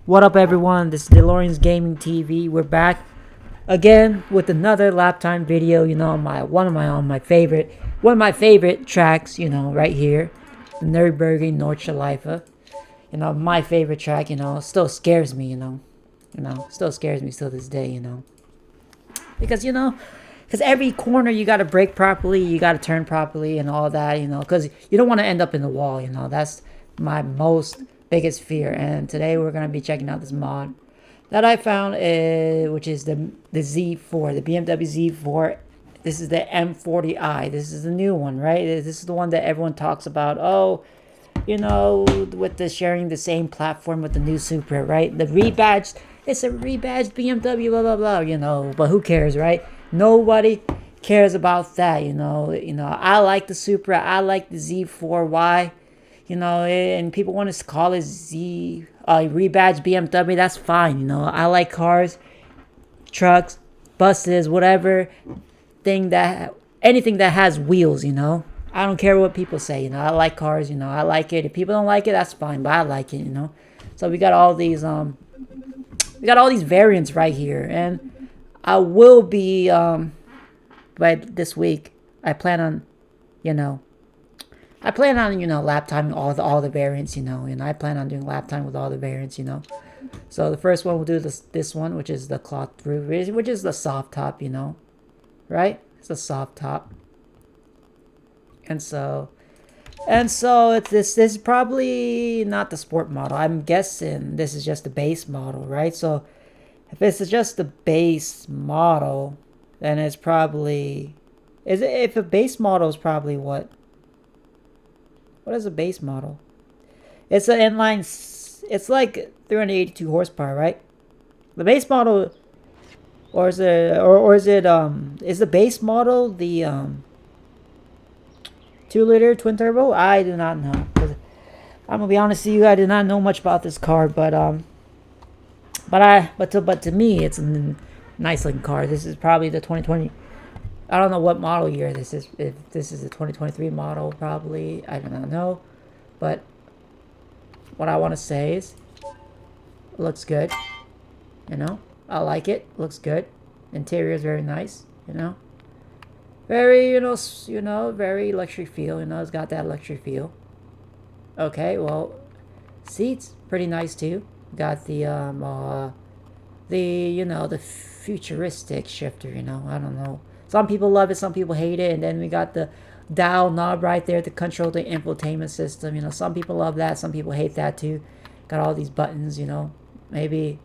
What up, everyone? This is DeLorean's Gaming TV. We're back again with another lap time video. You know, one of my favorite tracks. You know, right here, the Nürburgring Nordschleife. You know, my favorite track. You know, still scares me. Still scares me still this day. Because every corner you got to brake properly, you got to turn properly, and all that. Because you don't want to end up in the wall. That's my biggest fear. And today we're going to be checking out this mod that I found, which is the Z4, the BMW Z4. This is the M40i. This is the new one, right? This is the one that everyone talks about. Oh, with the sharing the same platform with the new Supra, right? The rebadged, it's a rebadged BMW, blah blah blah. But who cares, right? Nobody cares about that. I like the Supra. I like the Z4. Why? And people want to call it rebadged BMW. That's fine. I like cars, trucks, buses, whatever anything that has wheels. I don't care what people say. I like cars. I like it. If people don't like it, that's fine. But I like it. So we got all these variants right here, and I will be by this week. I plan on lap timing all the variants, and I plan on doing lap time with all the variants, So the first one we'll do this one, which is the cloth roof, which is the soft top, right? It's a soft top. And so this is probably not the sport model. I'm guessing this is just the base model, right? So if this is just the base model, then it's probably if a base model is probably what is a base model? It's an inline. It's like 382 horsepower, right? The base model, or is the base model the 2-liter twin turbo? I do not know. I'm gonna be honest with you. I did not know much about this car, but to me, it's a nice looking car. This is probably the 2020. I don't know what model year this is. If this is a 2023 model, probably. I do not know. But what I want to say is, it looks good. I like it. Looks good. Interior is very nice. Very, very luxury feel. It's got that luxury feel. Okay, well, seats pretty nice too. Got the futuristic shifter. I don't know. Some people love it, some people hate it, and then we got the dial knob right there to control the infotainment system. Some people love that, some people hate that too. Got all these buttons, maybe.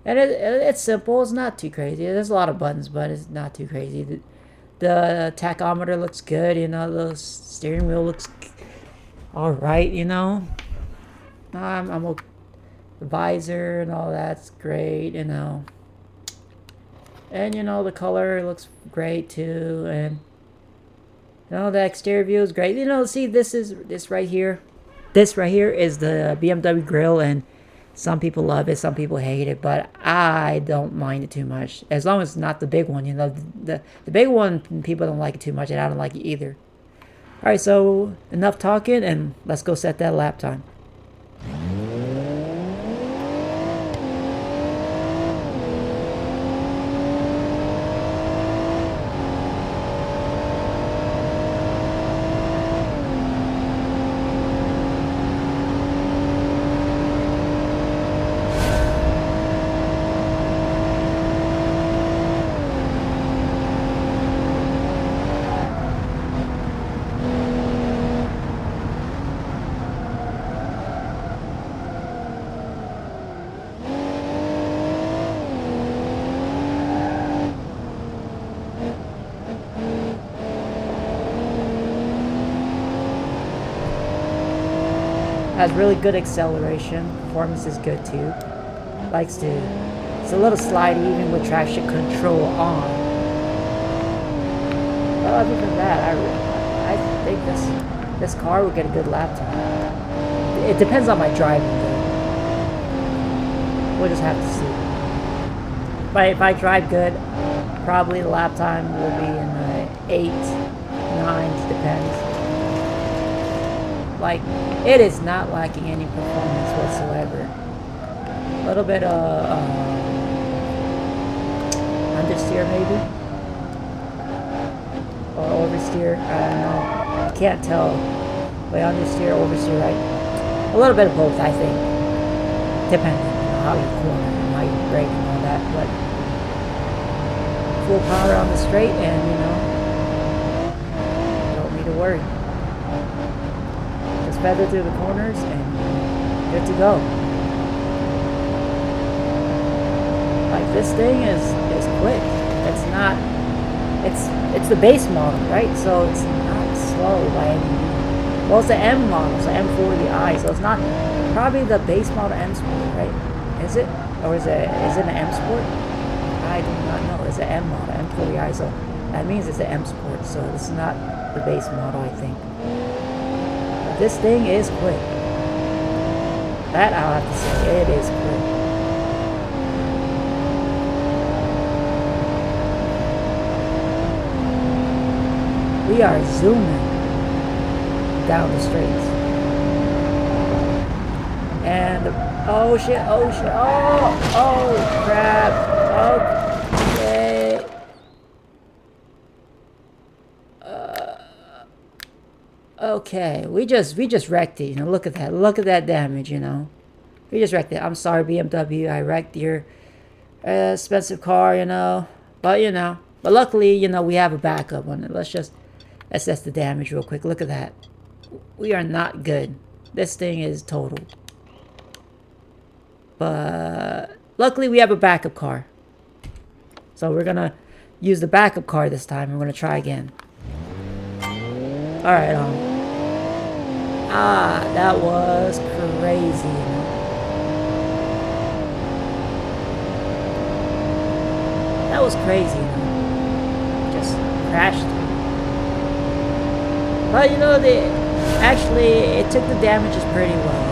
And it's simple, it's not too crazy. There's a lot of buttons, but it's not too crazy. The tachometer looks good, the steering wheel looks alright, I'm okay. The visor and all that's great, And the color looks great too, and the exterior view is great. See, this right here is the BMW grille, and some people love it, some people hate it, but I don't mind it too much as long as it's not the big one. The big one, people don't like it too much, and I don't like it either. All right, so enough talking, and let's go set that lap time. Has really good acceleration. Performance is good too. It's a little slidey even with traction control on. But other than that, I think this car will get a good lap time. It depends on my driving though. We'll just have to see. But if I drive good, probably the lap time will be in the 8, 9, depends. Like, it is not lacking any performance whatsoever. little bit of understeer maybe, or oversteer. I don't know. I can't tell. Wait, understeer, oversteer, right? A little bit of both, I think, depending on how you corner and how you brake and all that. But full power on the straight, and don't need to worry. Just feather through the corners and good to go. Like, this thing is quick. It's not. It's the base model, right? So it's not slow by any means. Well, it's the M model, it's the M40i, so it's not probably the base model M Sport, right? Is it? Or is it an M Sport? I do not know. It's an M model, M40i, so that means it's an M Sport, so this is not the base model, I think. But this thing is quick. That I'll have to say, it is quick. We are zooming down the straights. And oh shit, oh crap. Okay. Okay, we just wrecked it, look at that. Look at that damage, We just wrecked it. I'm sorry, BMW, I wrecked your expensive car, But but luckily, we have a backup on it. Let's just assess the damage real quick. Look at that. We are not good. This thing is total. But luckily we have a backup car. So we're gonna use the backup car this time. We're gonna try again. Alright, that was crazy. That was crazy, Just crashed. But it took the damages pretty well.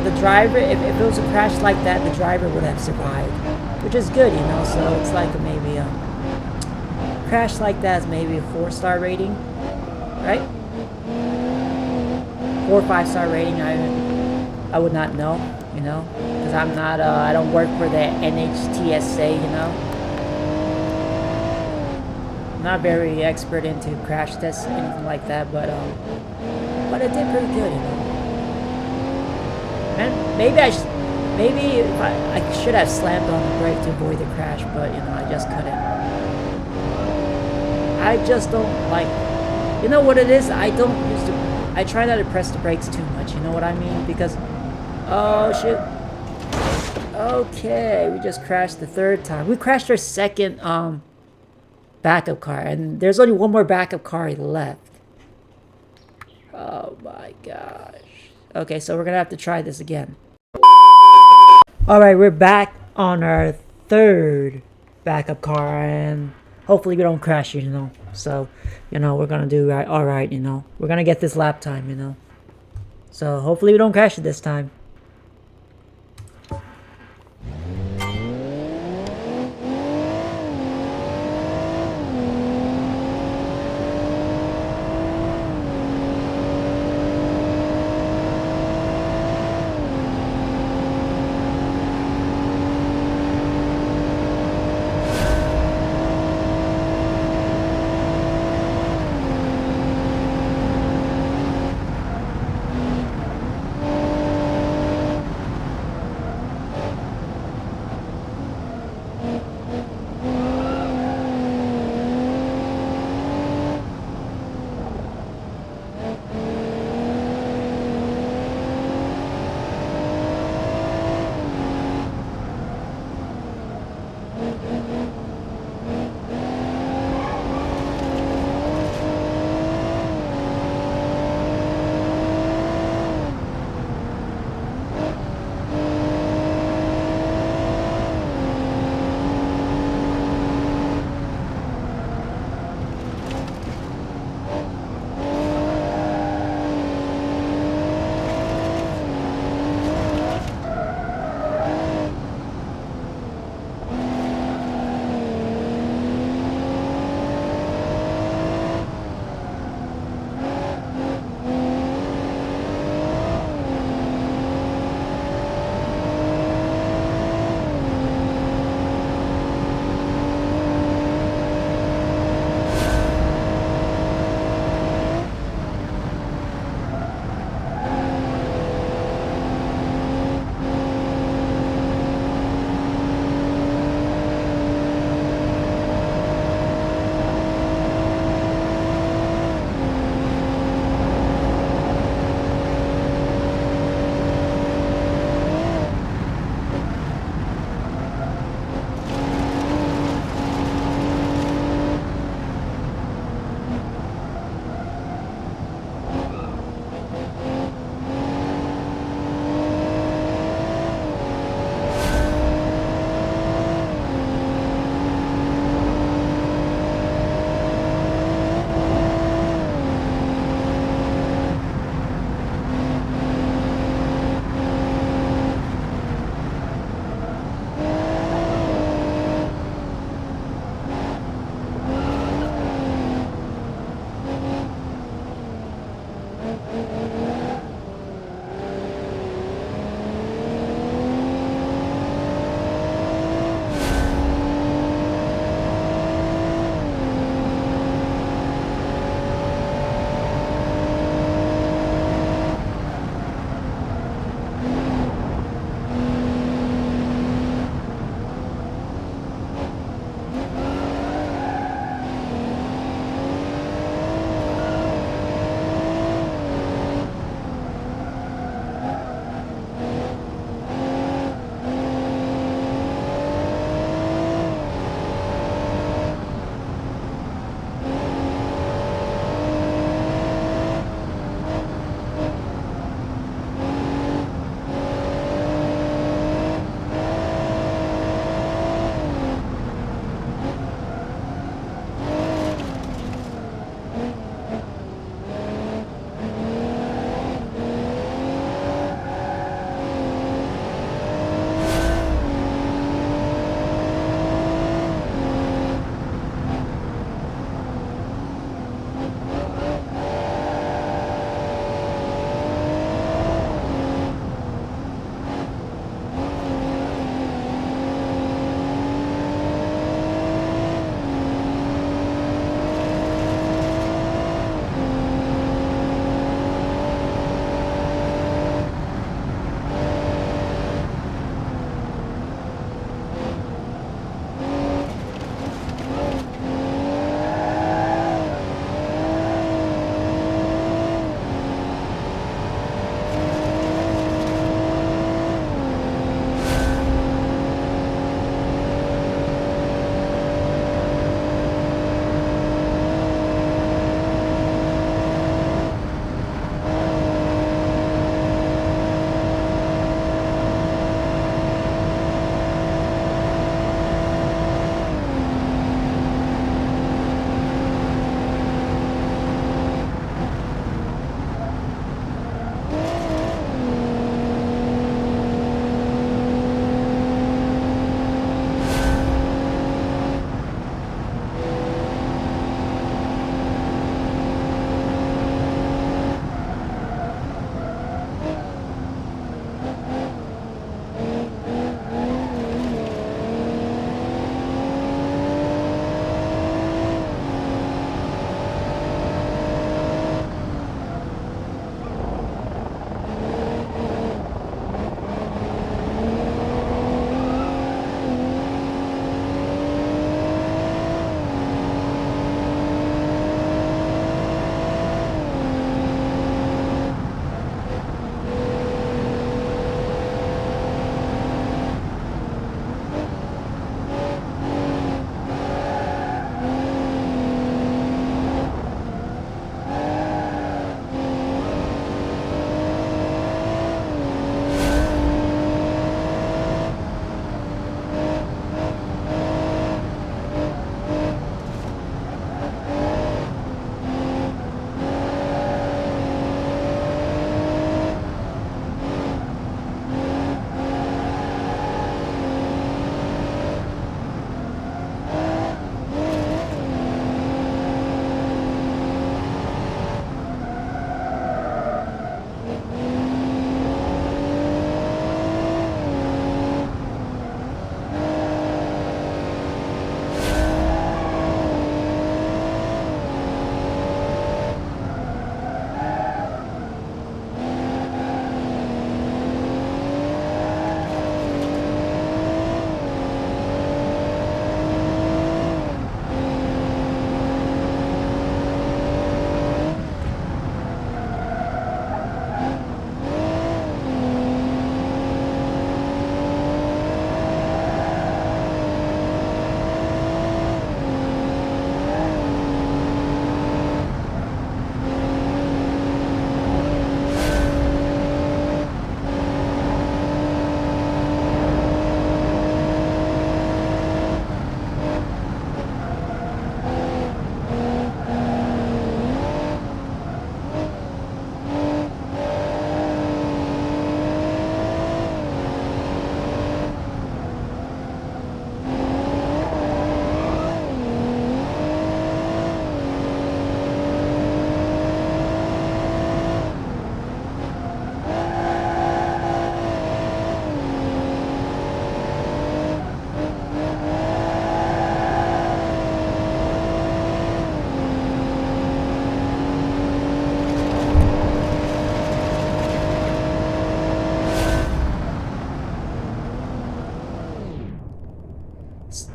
The driver, if it was a crash like that, the driver would have survived, which is good, So it's like maybe a crash like that is maybe a 4-star rating, right? 4 or 5-star rating. I would not know, because I'm not. I don't work for the NHTSA, Not very expert into crash tests, anything like that, but it did pretty good, And maybe I should have slammed on the brake to avoid the crash, but I just couldn't. I just don't like. You know what it is? I try not to press the brakes too much. You know what I mean? Because oh shit. Okay, we just crashed the 3rd time. We crashed our 2nd backup car, and there's only one more backup car left. Oh my gosh. Okay, so we're gonna have to try this again. Alright, we're back on our 3rd backup car, and hopefully we don't crash it, So, we're gonna do alright, We're gonna get this lap time, So hopefully we don't crash it this time.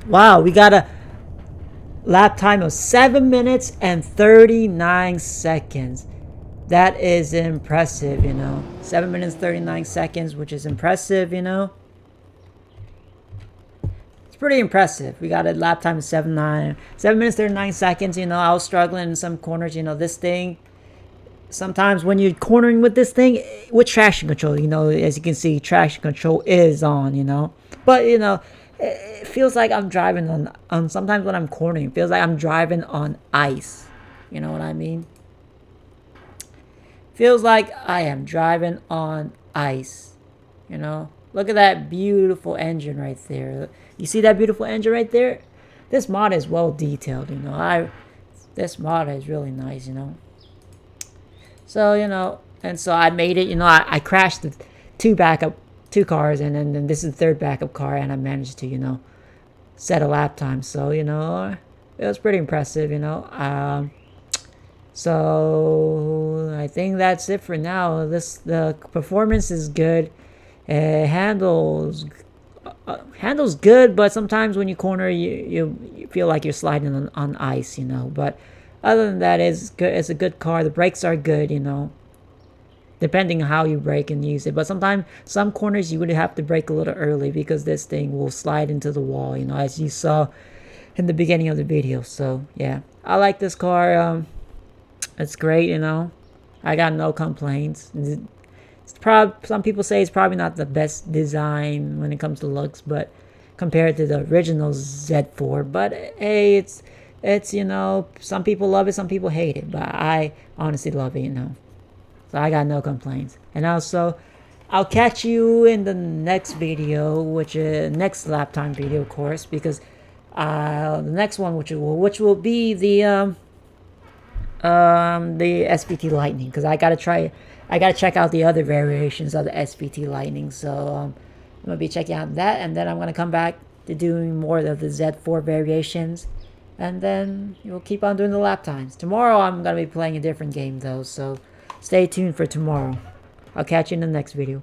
Wow, we got a lap time of 7 minutes and 39 seconds. That is impressive, you know. 7 minutes 39 seconds, which is impressive, you know. It's pretty impressive. We got a lap time of 7 minutes 39 seconds, you know. I was struggling in some corners, you know. This thing, sometimes when you're cornering with this thing, with traction control, you know, as you can see, traction control is on, you know. But, you know, it feels like I'm driving on sometimes when I'm cornering, it feels like I'm driving on ice. You know what I mean? Feels like I am driving on ice. You know? Look at that beautiful engine right there. You see that beautiful engine right there? This mod is well detailed, you know. This mod is really nice, you know. So, you know, and so I made it, you know, I crashed the two cars, and then this is the third backup car, and I managed to, you know, set a lap time. So, you know, it was pretty impressive, you know. So I think that's it for now. The performance is good. It handles good, but sometimes when you corner, you feel like you're sliding on ice, you know. But other than that, it's good. It's a good car. The brakes are good, you know, depending on how you brake and use it. But sometimes some corners you would have to brake a little early because this thing will slide into the wall, you know, as you saw in the beginning of the video. So yeah, I like this car. It's great, you know. I got no complaints. Some people say it's probably not the best design when it comes to looks, but compared to the original Z4. But hey, it's you know, some people love it, some people hate it, but I honestly love it, you know. So I got no complaints. And also, I'll catch you in the next video, which is next lap time video, of course, because the next one, which will be the SPT Lightning, because I gotta check out the other variations of the SPT Lightning. So I'm gonna be checking out that, and then I'm gonna come back to doing more of the Z4 variations, and then we'll keep on doing the lap times. Tomorrow I'm gonna be playing a different game though, so stay tuned for tomorrow. I'll catch you in the next video.